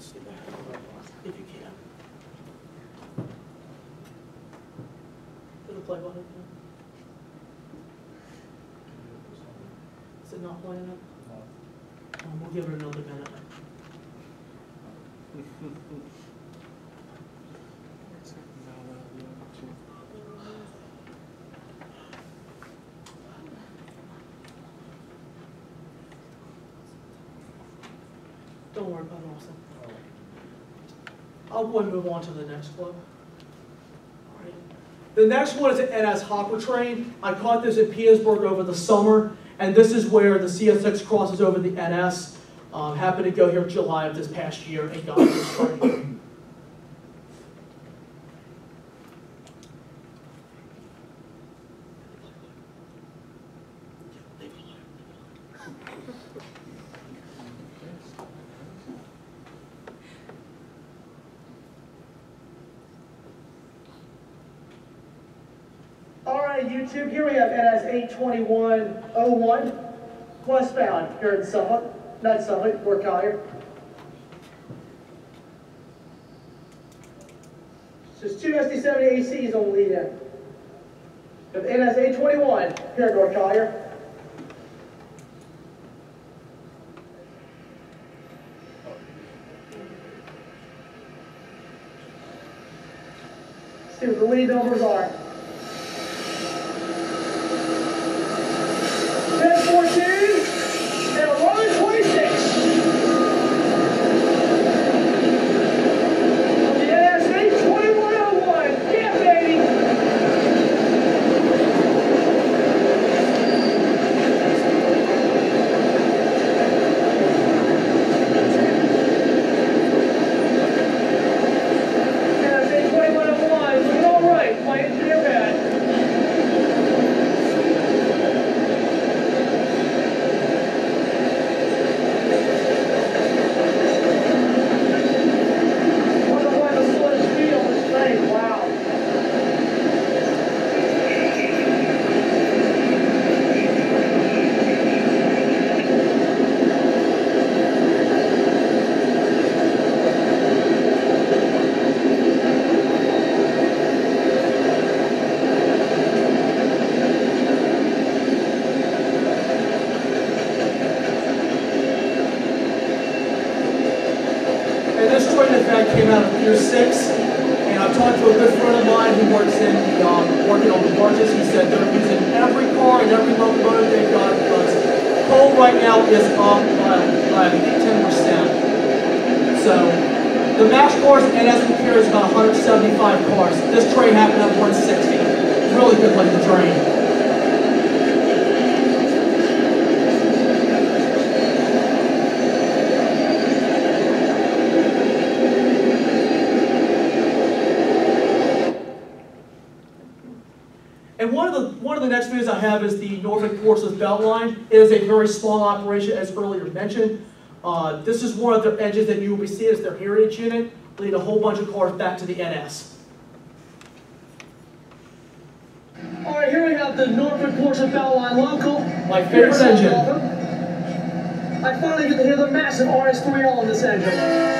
see that if you can. Hit the play button. Is it not playing it? We'll give it another minute. Don't worry about it, Austin. I'll go and move on to the next club. All right. The next one is an NS hopper train. I caught this in Petersburg over the summer, and this is where the CSX crosses over the NS. Happened to go here in July of this past year and got this train. YouTube, here we have NS 82101, westbound here in Suffolk, not Suffolk, Fort Collier. There's two SD70 ACs on the lead end. We have NS 821 here in North Collier. See what the lead numbers are. 1014 and 1126. On the NS 82101. Yeah, baby. NS 82101. Looking all right. My engineer pad. Came out of Pier 6, and I've talked to a good friend of mine who works in working on the barges. He said they're using every car and every locomotive they've got because coal right now is up by 10%. So the max cars and as we carry is about 175 cars. This train happened at 160. Really good looking train. And one of the next videos I have is the Norfolk Portsmouth Beltline. It is a very small operation, as earlier mentioned. This is one of their engines that you will be seeing as their heritage unit, leading a whole bunch of cars back to the NS. All right, here we have the Norfolk Portsmouth Beltline local. My favorite engine. I finally get to hear the massive RS3L on this engine.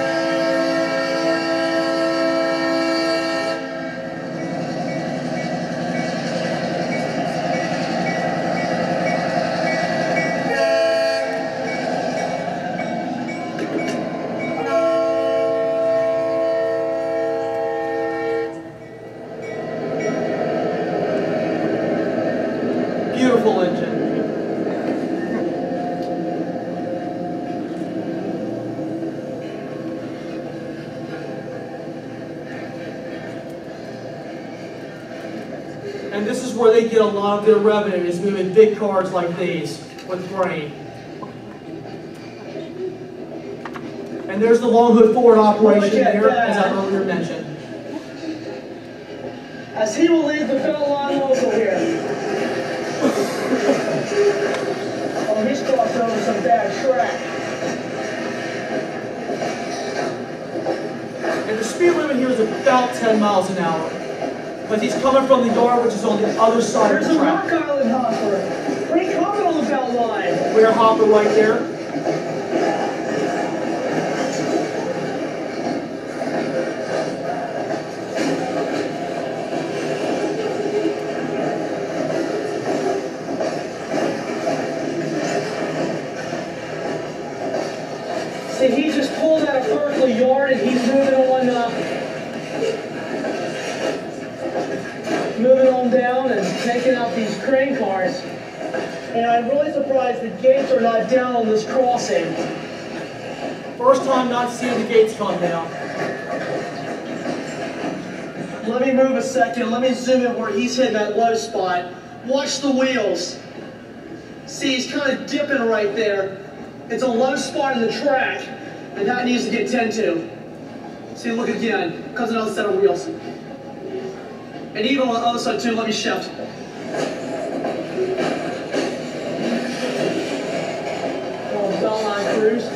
Beautiful engine. And this is where they get a lot of their revenue, is moving big cars like these with grain. And there's the Long Hood Forward operation there, as I earlier mentioned. As he will lead the Beltline local here. Oh, he's crossed over some bad track. And the speed limit here is about 10 miles an hour. But he's coming from the yard, which is on the other side of the track. There's a Rock Island hopper. Pretty common on the Beltline. Rear hopper right there. assembly yard, and he's moving on down and taking out these crane cars. And I'm really surprised the gates are not down on this crossing. First time not seeing the gates come down. Let me move a second. Let me zoom in where he's hitting that low spot. Watch the wheels. See, he's kind of dipping right there. It's a low spot in the track, and that needs to get tended to. See, look again. Comes another set of wheels. And even on the other side too, let me shift. Bellline cruise.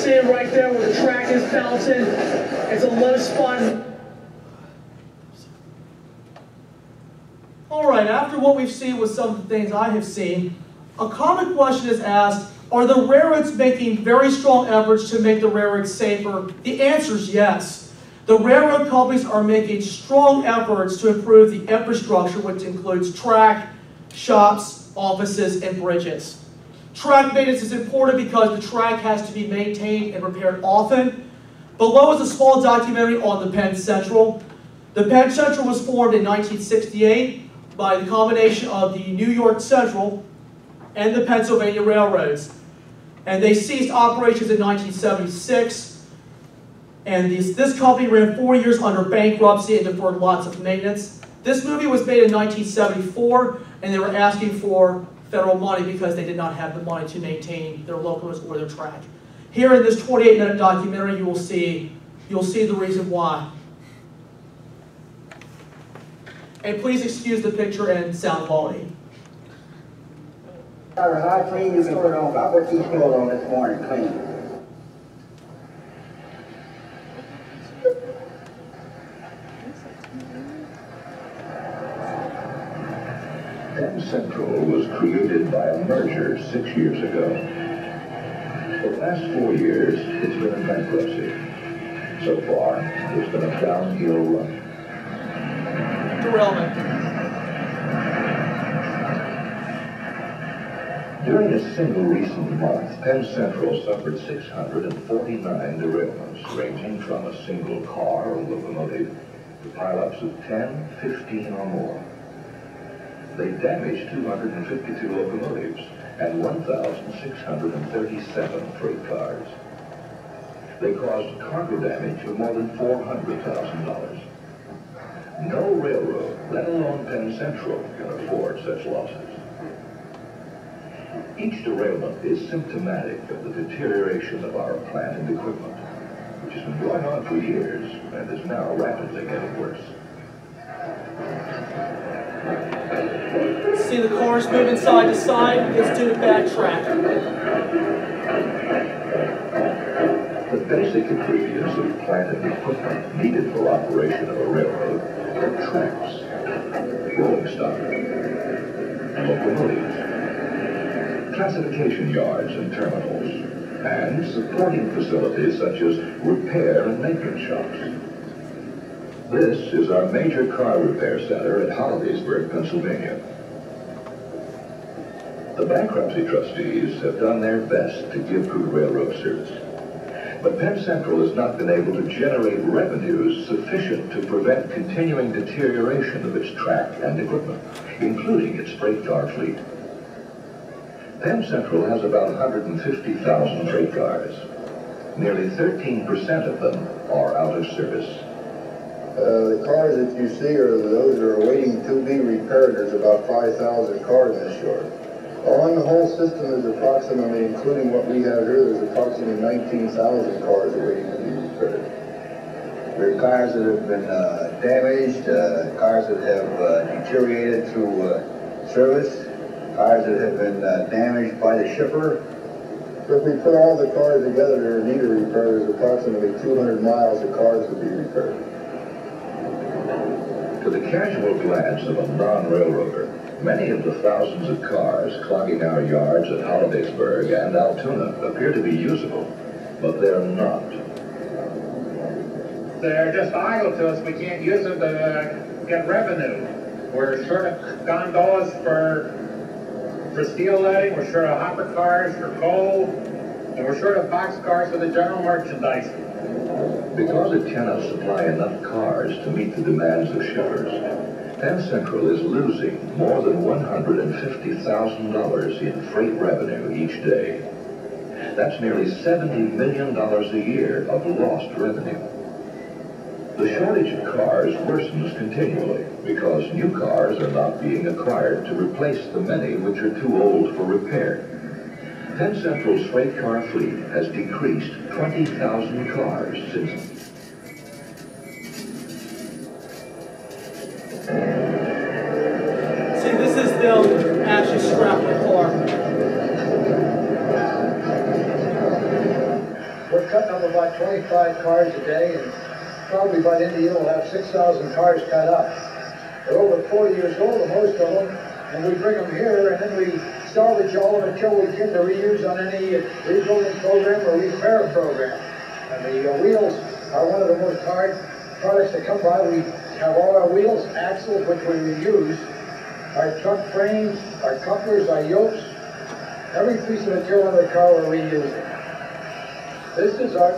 See it right there where the track is bouncing. It's a low spot. All right, after what we've seen with some of the things I have seen, a common question is asked, are the railroads making very strong efforts to make the railroads safer? The answer is yes. The railroad companies are making strong efforts to improve the infrastructure, which includes track, shops, offices, and bridges. Track maintenance is important because the track has to be maintained and repaired often. Below is a small documentary on the Penn Central. The Penn Central was formed in 1968 by the combination of the New York Central and the Pennsylvania Railroads. And they ceased operations in 1976. And this company ran 4 years under bankruptcy and deferred lots of maintenance. This movie was made in 1974, and they were asking for federal money because they did not have the money to maintain their locomotives or their track. Here in this 28-minute documentary, you'll see the reason why. And please excuse the picture and sound quality. How clean you can put on, I put these clothes on this morning, clean. Penn Central was created by a merger 6 years ago. For the last 4 years, it's been in bankruptcy. So far, it's been a downhill run. Derailment. During a single recent month, Penn Central suffered 649 derailments, ranging from a single car or locomotive to pileups of 10, 15 or more. They damaged 252 locomotives and 1,637 freight cars. They caused cargo damage of more than $400,000. No railroad, let alone Penn Central, can afford such losses. Each derailment is symptomatic of the deterioration of our plant and equipment, which has been going on for years and is now rapidly getting worse. See the cars moving side to side? It's due to bad track. The basic ingredients of plant and equipment needed for operation of a railroad are tracks, rolling stock, locomotives, classification yards and terminals, and supporting facilities such as repair and maintenance shops. This is our major car repair center at Hollidaysburg, Pennsylvania. The bankruptcy trustees have done their best to give good railroad service. But Penn Central has not been able to generate revenues sufficient to prevent continuing deterioration of its track and equipment, including its freight car fleet. Penn Central has about 150,000 freight cars. Nearly 13% of them are out of service. The cars that you see are those that are waiting to be repaired. There's about 5,000 cars in this yard. On the whole system is approximately, including what we have here, there's approximately 19,000 cars waiting to be repaired. There are cars that have been damaged, cars that have deteriorated through service, cars that have been damaged by the shipper. If we put all the cars together that are in need of repair, there's approximately 200 miles of cars to be repaired. To the casual glance of a non-railroader, many of the thousands of cars clogging our yards at Hollidaysburg and Altoona appear to be usable, but they're not. They're just idle to us. We can't use them to get revenue. We're short of gondolas for steel letting, we're short of hopper cars for coal, and we're short of box cars for the general merchandise. Because it cannot supply enough cars to meet the demands of shippers, Penn Central is losing more than $150,000 in freight revenue each day. That's nearly $70 million a year of lost revenue. The shortage of cars worsens continually because new cars are not being acquired to replace the many which are too old for repair. Penn Central's freight car fleet has decreased 20,000 cars since. See, this is them actually scrapping the car. We're cutting up about 25 cars a day, and probably by the end of the year we'll have 6,000 cars cut up. They're over 40 years old, most of them, and we bring them here, and then we salvage all of them until we get to reuse on any rebuilding program or repair program. And the wheels are one of the most hard products that come by. We have all our wheels, axles, which we reuse, our truck frames, our couplers, our yokes, every piece of material in the car we're reusing. This is our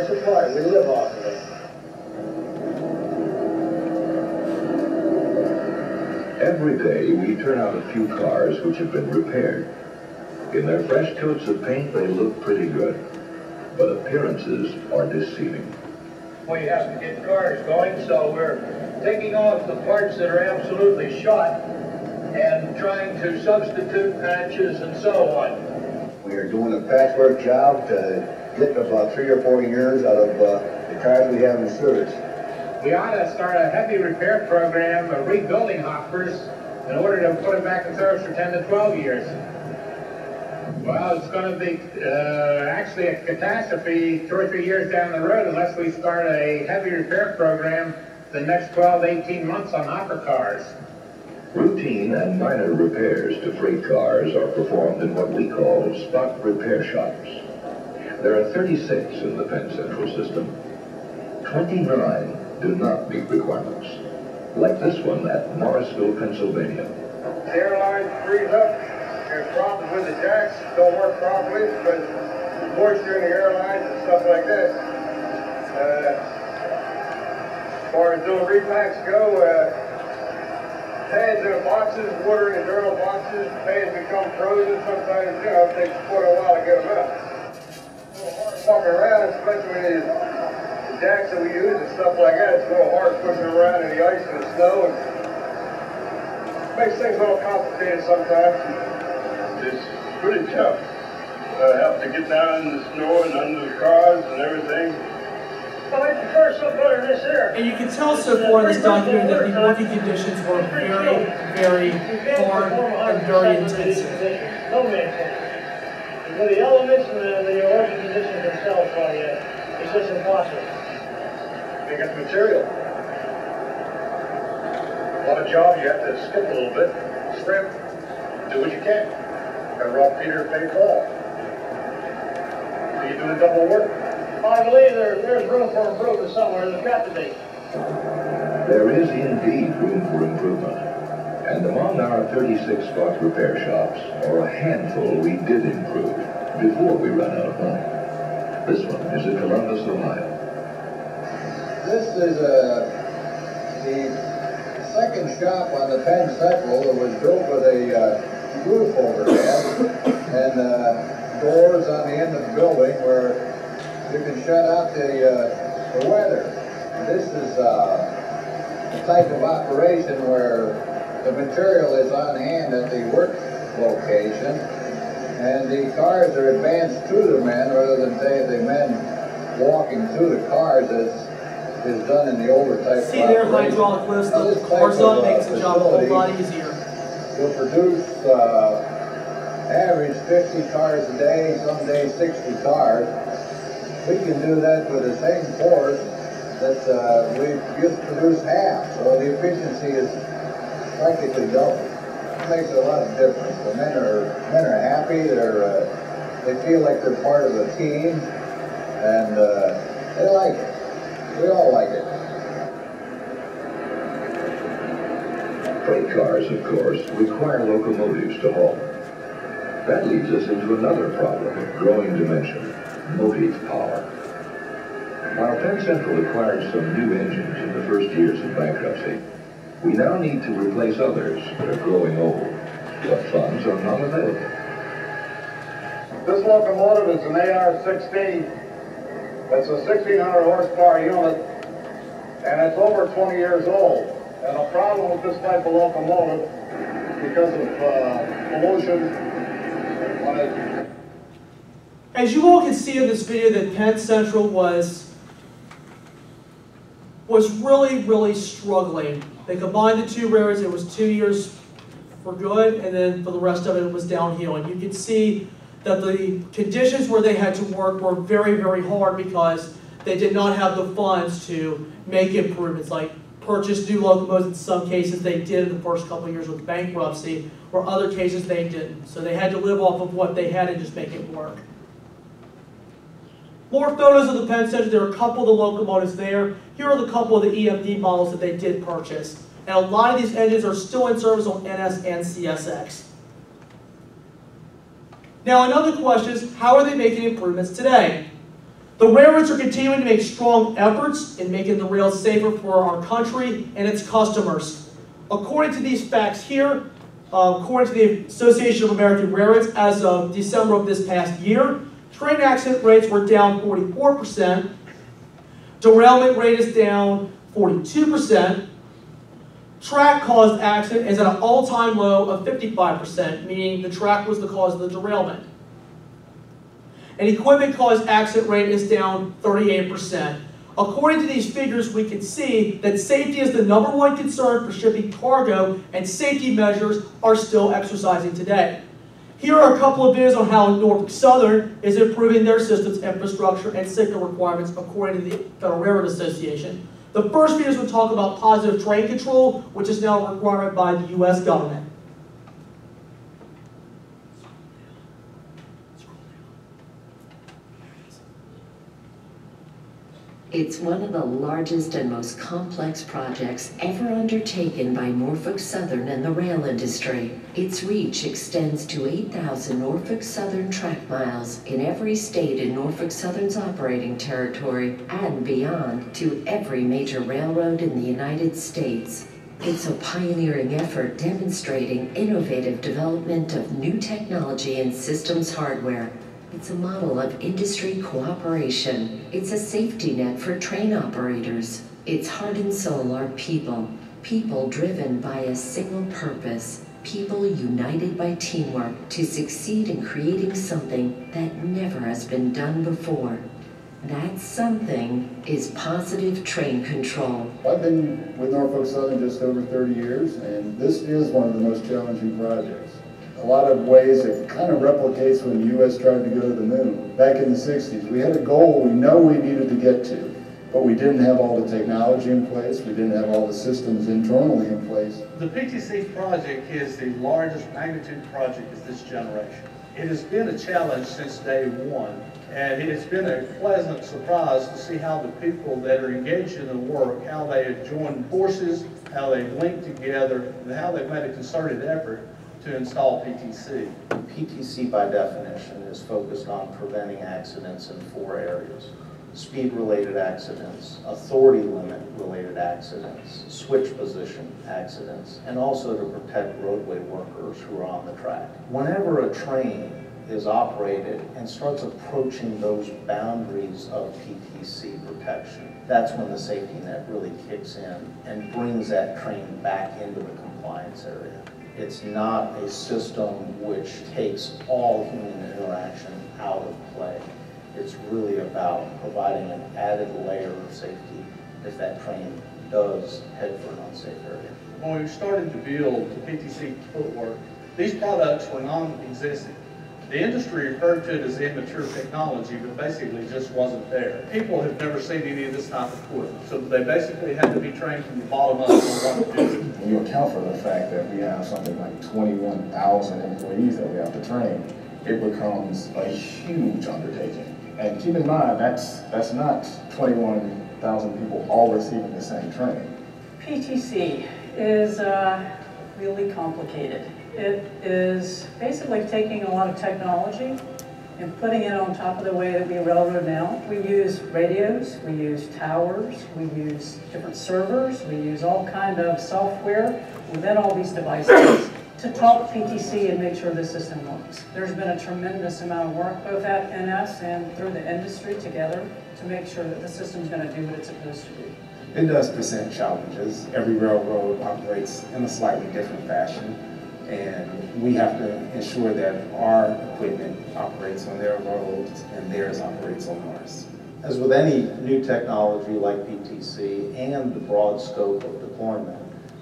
supply. We live off of it. Every day we turn out a few cars which have been repaired. In their fresh coats of paint they look pretty good, but appearances are deceiving. We have to get cars going, so we're taking off the parts that are absolutely shot and trying to substitute patches and so on. We are doing a patchwork job to get about 3 or 4 years out of the cars we have in service. We ought to start a heavy repair program of rebuilding hoppers in order to put them back in service for 10 to 12 years. Well, it's going to be actually a catastrophe 2 or 3 years down the road unless we start a heavy repair program the next 12 to 18 months on hopper cars. Routine and minor repairs to freight cars are performed in what we call spot repair shops. There are 36 in the Penn Central system. 29 do not meet requirements, like this one at Morrisville, Pennsylvania. The airline frees up. There's problems with the jacks, don't work properly because moisture in the airlines and stuff like that. As far as doing repacks go, pads in the boxes, water in the journal boxes, pads become frozen. Sometimes, it takes quite a while to get them out. Walking around, especially with the jacks that we use and stuff like that, it's a little hard pushing around in the ice and the snow, and makes things a little complicated sometimes. It's pretty tough. Have to get down in the snow and under the cars and everything. I prefer something better than this here. And you can tell so far in this document that the working conditions were very, very hard and very intensive. No maintenance. With the elements and the working conditions themselves, it's just impossible. They got the material. A lot of jobs you have to skip a little bit, scrimp, do what you can. Got rob Peter to pay Paul. So you do the double work. I believe there's room for improvement somewhere. There's got to be. There is indeed room for improvement. And among our 36 spot repair shops are a handful we did improve before we ran out of money. This one is in Columbus, Ohio. This is the second shop on the Penn Central that was built with a roof overhead and doors on the end of the building where you can shut out the weather. This is the type of operation where the material is on hand at the work location, and the cars are advanced to the men rather than the men walking through the cars as is done in the older type See of their operation. hydraulic lifts, the cars up, makes the job a whole lot easier. You'll produce average 50 cars a day, some days 60 cars. We can do that with the same force that we just produce half, so the efficiency is practically double. It makes a lot of difference. The men are happy. They feel like they're part of a team, and they like it. We all like it. Freight cars, of course, require locomotives to haul. That leads us into another problem of growing dimension, motive power. While Penn Central acquired some new engines in the first years of bankruptcy, we now need to replace others that are growing old, but funds are not available. This locomotive is an AR-16. It's a 1,600 horsepower unit, and it's over 20 years old. And the problem with this type of locomotive, because of pollution, when it... As you all can see in this video, that Penn Central was really struggling. They combined the two railroads. It was 2 years for good, and then for the rest of it, it was downhill. And you can see that the conditions where they had to work were very hard because they did not have the funds to make improvements, like purchase new locomotives. In some cases they did in the first couple of years with bankruptcy, or other cases they didn't. So they had to live off of what they had and just make it work. More photos of the Penn Central. There are a couple of the locomotives there. Here are the couple of the EMD models that they did purchase. And a lot of these engines are still in service on NS and CSX. Now another question is, how are they making improvements today? The railroads are continuing to make strong efforts in making the rails safer for our country and its customers. According to these facts here, according to the Association of American Railroads, as of December of this past year, train accident rates were down 44%, derailment rate is down 42%, track-caused accident is at an all-time low of 55%, meaning the track was the cause of the derailment. An equipment-caused accident rate is down 38%. According to these figures, we can see that safety is the #1 concern for shipping cargo, and safety measures are still exercising today. Here are a couple of videos on how Norfolk Southern is improving their system's infrastructure and signal requirements according to the Federal Railroad Association. The first videos will talk about positive train control, which is now a requirement by the U.S. government. It's one of the largest and most complex projects ever undertaken by Norfolk Southern and the rail industry. Its reach extends to 8,000 Norfolk Southern track miles in every state in Norfolk Southern's operating territory and beyond to every major railroad in the United States. It's a pioneering effort demonstrating innovative development of new technology and systems hardware. It's a model of industry cooperation. It's a safety net for train operators. Its heart and soul are people. People driven by a single purpose. People united by teamwork to succeed in creating something that never has been done before. That something is positive train control. I've been with Norfolk Southern just over 30 years, and this is one of the most challenging projects. A lot of ways it kind of replicates when the U.S. tried to go to the moon. Back in the 60s, we had a goal we know we needed to get to, but we didn't have all the technology in place, we didn't have all the systems internally in place. The PTC project is the largest magnitude project of this generation. It has been a challenge since day one, and it has been a pleasant surprise to see how the people that are engaged in the work, how they have joined forces, how they've linked together, and how they've made a concerted effort to install PTC. PTC by definition is focused on preventing accidents in 4 areas. Speed-related accidents, authority limit-related accidents, switch position accidents, and also to protect roadway workers who are on the track. Whenever a train is operated and starts approaching those boundaries of PTC protection, that's when the safety net really kicks in and brings that train back into the compliance area. It's not a system which takes all human interaction out of play. It's really about providing an added layer of safety if that train does head for an unsafe area. When we started to build the PTC footwork, these products were non-existent. The industry referred to it as immature technology, but basically just wasn't there. People have never seen any of this type of equipment, so they basically had to be trained from the bottom up on what to do. When you account for the fact that we have something like 21,000 employees that we have to train, it becomes a huge undertaking. And keep in mind, that's not 21,000 people all receiving the same training. PTC is really complicated. It is basically taking a lot of technology and putting it on top of the way that we railroad now. We use radios, we use towers, we use different servers, we use all kind of software within all these devices to talk PTC and make sure the system works. There's been a tremendous amount of work both at NS and through the industry together to make sure that the system's going to do what it's supposed to do. It does present challenges. Every railroad operates in a slightly different fashion, and we have to ensure that our equipment operates on their roads and theirs operates on ours. As with any new technology like PTC and the broad scope of deployment,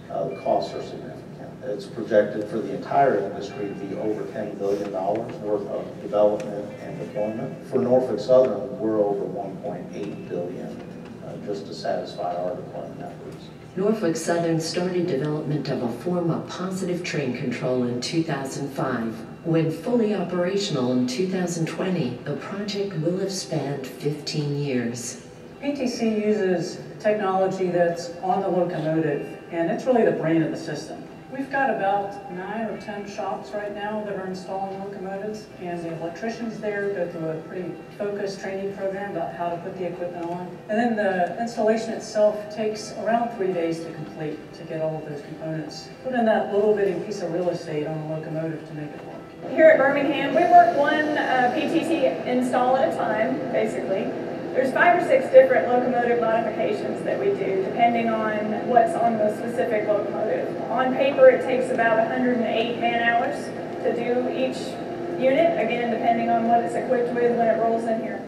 the costs are significant. It's projected for the entire industry to be over $10 billion worth of development and deployment. For Norfolk Southern, we're over $1.8 billion just to satisfy our deployment efforts. Norfolk Southern started development of a form of positive train control in 2005. When fully operational in 2020, the project will have spanned 15 years. PTC uses technology that's on the locomotive, and it's really the brain of the system. We've got about 9 or 10 shops right now that are installing locomotives, and the electricians there go through a pretty focused training program about how to put the equipment on. And then the installation itself takes around 3 days to complete to get all of those components put in that little bitty piece of real estate on the locomotive to make it work. Here at Birmingham, we work one PTC install at a time, basically. There's 5 or 6 different locomotive modifications that we do, depending on what's on the specific locomotive. On paper, it takes about 108 man-hours to do each unit, again, depending on what it's equipped with when it rolls in here.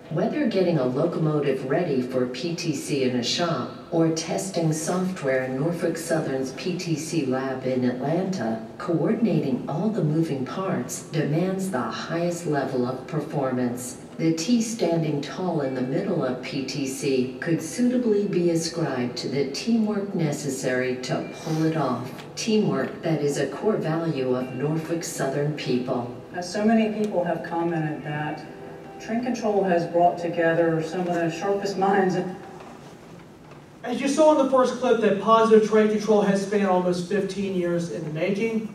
Whether getting a locomotive ready for PTC in a shop or testing software in Norfolk Southern's PTC lab in Atlanta, coordinating all the moving parts demands the highest level of performance. The T standing tall in the middle of PTC could suitably be ascribed to the teamwork necessary to pull it off. Teamwork that is a core value of Norfolk Southern people. So many people have commented that train control has brought together some of the sharpest minds. As you saw in the first clip, that positive train control has spanned almost 15 years in the making.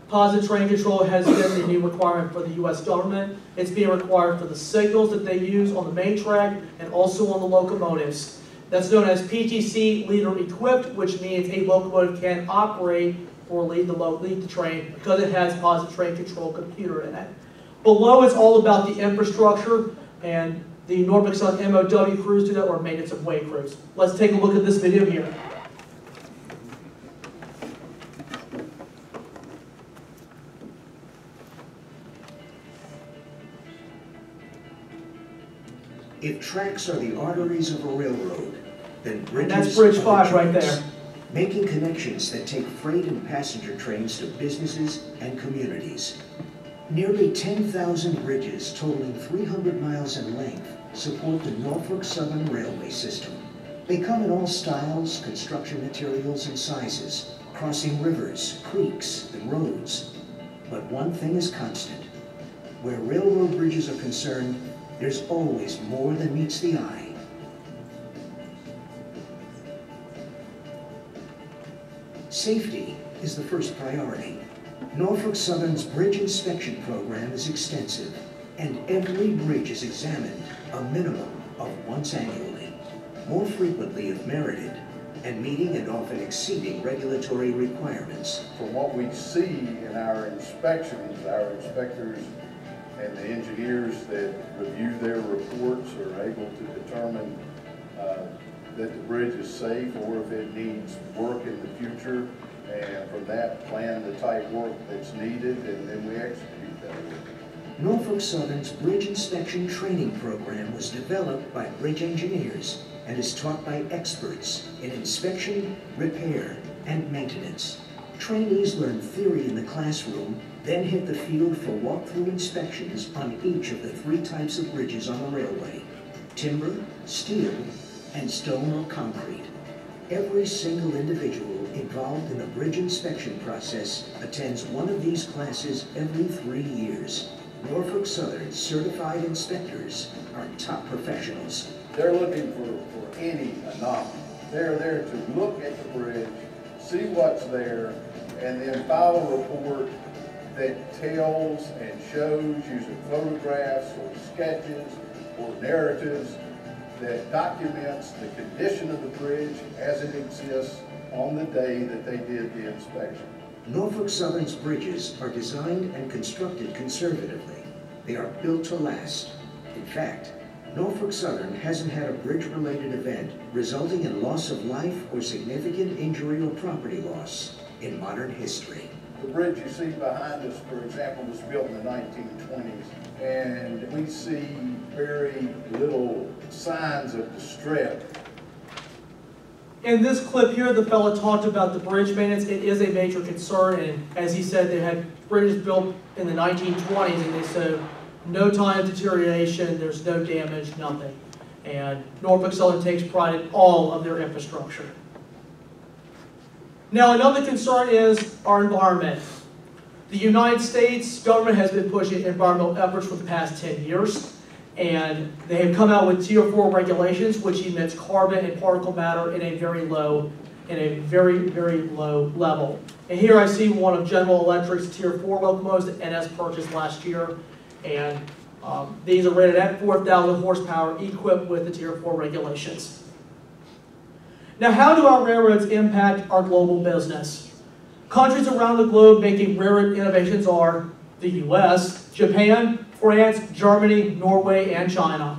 Positive train control has been the new requirement for the U.S. government. It's being required for the signals that they use on the main track and also on the locomotives. That's known as PTC leader equipped, which means a locomotive can operate or lead the train because it has positive train control computer in it. Below is all about the infrastructure, and the Norfolk Southern MOW crews do that, or maintenance of way crews. Let's take a look at this video here. If tracks are the arteries of a railroad, then bridges and that's Bridge 5 right trains, there. making connections that take freight and passenger trains to businesses and communities. Nearly 10,000 bridges totaling 300 miles in length support the Norfolk Southern Railway system. They come in all styles, construction materials, and sizes, crossing rivers, creeks, and roads. But one thing is constant. Where railroad bridges are concerned, there's always more than meets the eye. Safety is the first priority. Norfolk Southern's bridge inspection program is extensive, and every bridge is examined a minimum of once annually, more frequently if merited, and meeting and often exceeding regulatory requirements. From what we see in our inspections, our inspectors and the engineers that review their reports are able to determine that the bridge is safe or if it needs work in the future, and from that plan the type work that's needed, and then we execute that work. Norfolk Southern's bridge inspection training program was developed by bridge engineers and is taught by experts in inspection, repair, and maintenance. Trainees learn theory in the classroom, then hit the field for walkthrough inspections on each of the 3 types of bridges on the railway: timber, steel, and stone or concrete. Every single individual involved in the bridge inspection process attends one of these classes every 3 years. Norfolk Southern certified inspectors are top professionals. They're looking for any anomaly. They're there to look at the bridge, see what's there, and then file a report that tells and shows using photographs or sketches or narratives that documents the condition of the bridge as it exists on the day that they did the inspection. Norfolk Southern's bridges are designed and constructed conservatively. They are built to last. In fact, Norfolk Southern hasn't had a bridge-related event resulting in loss of life or significant injury or property loss in modern history. The bridge you see behind us, for example, was built in the 1920s, and we see very little signs of distress. In this clip here, the fellow talked about the bridge maintenance. It is a major concern, and as he said, they had bridges built in the 1920s, and they said no time of deterioration, there's no damage, nothing. And Norfolk Southern takes pride in all of their infrastructure. Now, another concern is our environment. The United States government has been pushing environmental efforts for the past 10 years, and they have come out with Tier 4 regulations, which emits carbon and particle matter in a very, very low level. And here I see one of General Electric's Tier 4 locomotives that NS purchased last year, and these are rated at 4,000 horsepower, equipped with the Tier 4 regulations. Now, how do our railroads impact our global business? Countries around the globe making railroad innovations are the US, Japan, France, Germany, Norway, and China.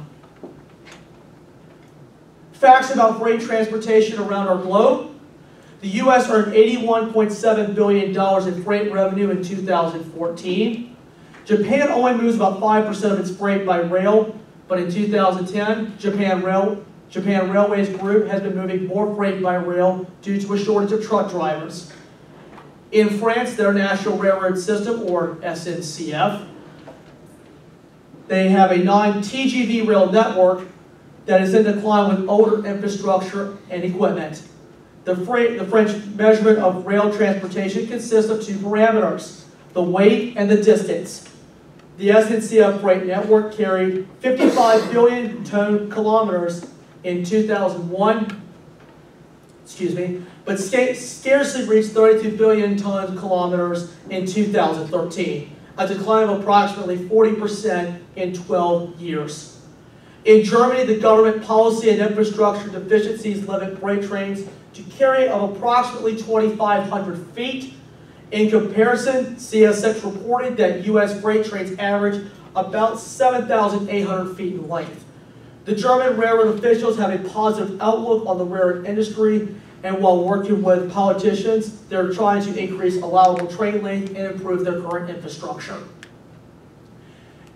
Facts about freight transportation around our globe. The US earned $81.7 billion in freight revenue in 2014. Japan only moves about 5% of its freight by rail, but in 2010, Japan Railways Group has been moving more freight by rail due to a shortage of truck drivers. In France, their National Railroad System, or SNCF, they have a non-TGV rail network that is in decline with older infrastructure and equipment. The French measurement of rail transportation consists of two parameters, the weight and the distance. The SNCF freight network carried 55 billion ton kilometers in 2001, but scarcely reached 32 billion ton kilometers in 2013, a decline of approximately 40% in 12 years. In Germany, the government policy and infrastructure deficiencies limit freight trains to carry of approximately 2,500 feet. In comparison, CSX reported that U.S. freight trains average about 7,800 feet in length. The German railroad officials have a positive outlook on the railroad industry, and while working with politicians, they're trying to increase allowable train length and improve their current infrastructure.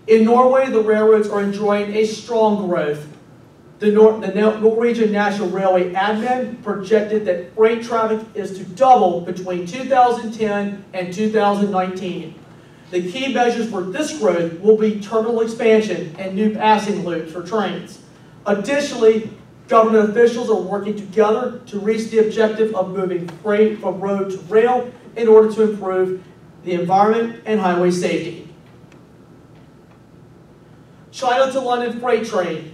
In Norway, the railroads are enjoying a strong growth. The Norwegian National Railway admin projected that freight traffic is to double between 2010 and 2019. The key measures for this growth will be terminal expansion and new passing loops for trains. Additionally, government officials are working together to reach the objective of moving freight from road to rail in order to improve the environment and highway safety. China to London freight train.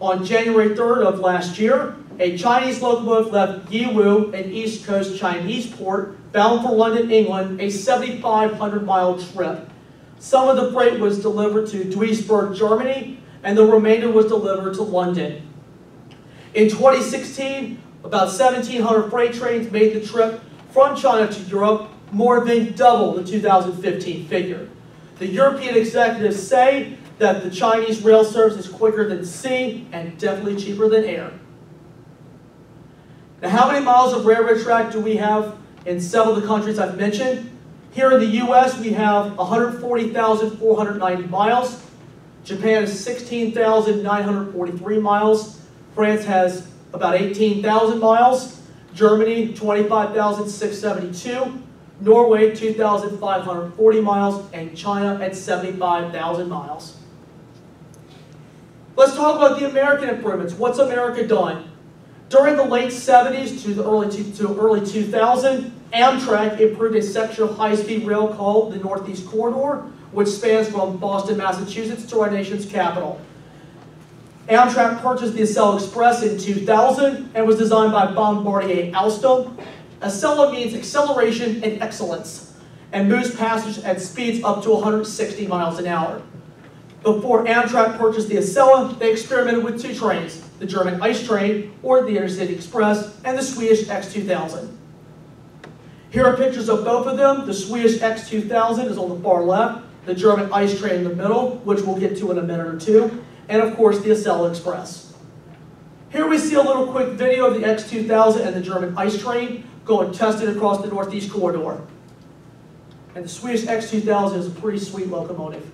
On January 3rd of last year, a Chinese locomotive left Yiwu, an East Coast Chinese port, bound for London, England, a 7,500-mile trip. Some of the freight was delivered to Duisburg, Germany, and the remainder was delivered to London. In 2016, about 1,700 freight trains made the trip from China to Europe, more than double the 2015 figure. The European executives say that the Chinese rail service is quicker than sea and definitely cheaper than air. Now, how many miles of railroad track do we have in several of the countries I've mentioned? Here in the US, we have 140,490 miles. Japan is 16,943 miles. France has about 18,000 miles. Germany, 25,672. Norway, 2,540 miles. And China at 75,000 miles. Let's talk about the American improvements. What's America done? During the late 70s to early 2000, Amtrak improved a section of high-speed rail called the Northeast Corridor, which spans from Boston, Massachusetts to our nation's capital. Amtrak purchased the Acela Express in 2000 and was designed by Bombardier Alstom. Acela means acceleration and excellence, and moves passengers at speeds up to 160 miles an hour. Before Amtrak purchased the Acela, they experimented with two trains, the German Ice Train, or the Intercity Express, and the Swedish X2000. Here are pictures of both of them. The Swedish X2000 is on the far left, the German Ice Train in the middle, which we'll get to in a minute or two, and of course the Acela Express. Here we see a little quick video of the X2000 and the German Ice Train going tested across the Northeast Corridor. And the Swedish X2000 is a pretty sweet locomotive.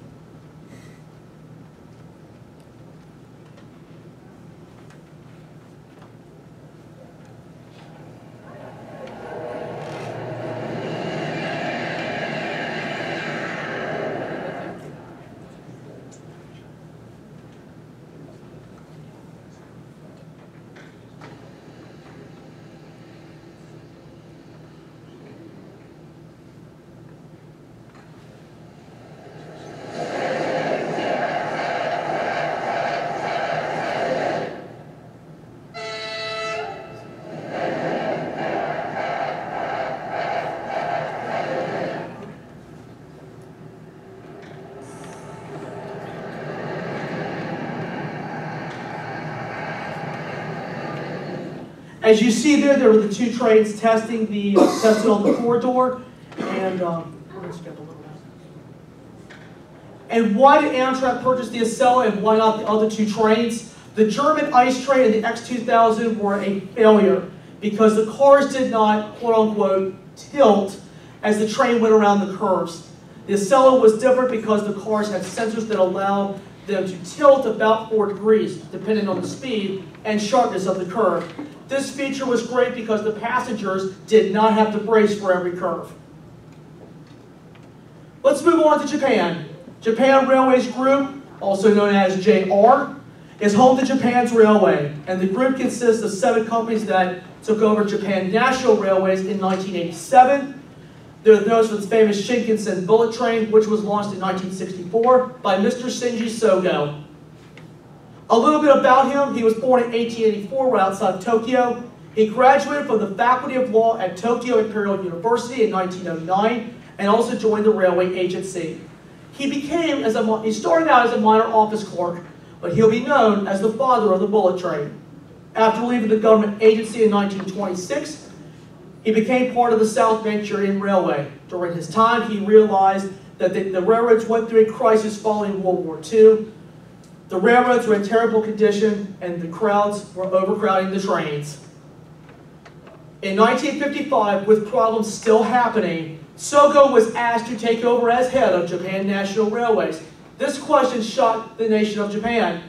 As you see there were the two trains tested on the corridor, and we're going to skip a little bit. And why did Amtrak purchase the Acela and why not the other two trains? The German Ice Train and the X2000 were a failure because the cars did not, quote unquote, tilt as the train went around the curves. The Acela was different because the cars had sensors that allowed them to tilt about 4 degrees, depending on the speed and sharpness of the curve. This feature was great because the passengers did not have to brace for every curve. Let's move on to Japan. Japan Railways Group, also known as JR, is home to Japan's railway, and the group consists of 7 companies that took over Japan National Railways in 1987. They're those with the famous Shinkansen bullet train, which was launched in 1964 by Mr. Shinji Sogo. A little bit about him: he was born in 1884 right outside of Tokyo. He graduated from the Faculty of Law at Tokyo Imperial University in 1909 and also joined the railway agency. He started out as a minor office clerk, but he'll be known as the father of the bullet train. After leaving the government agency in 1926, he became part of the South Manchurian Railway. During his time, he realized that the railroads went through a crisis following World War II. The railroads were in terrible condition, and the crowds were overcrowding the trains. In 1955, with problems still happening, Sogo was asked to take over as head of Japan National Railways. This question shocked the nation of Japan.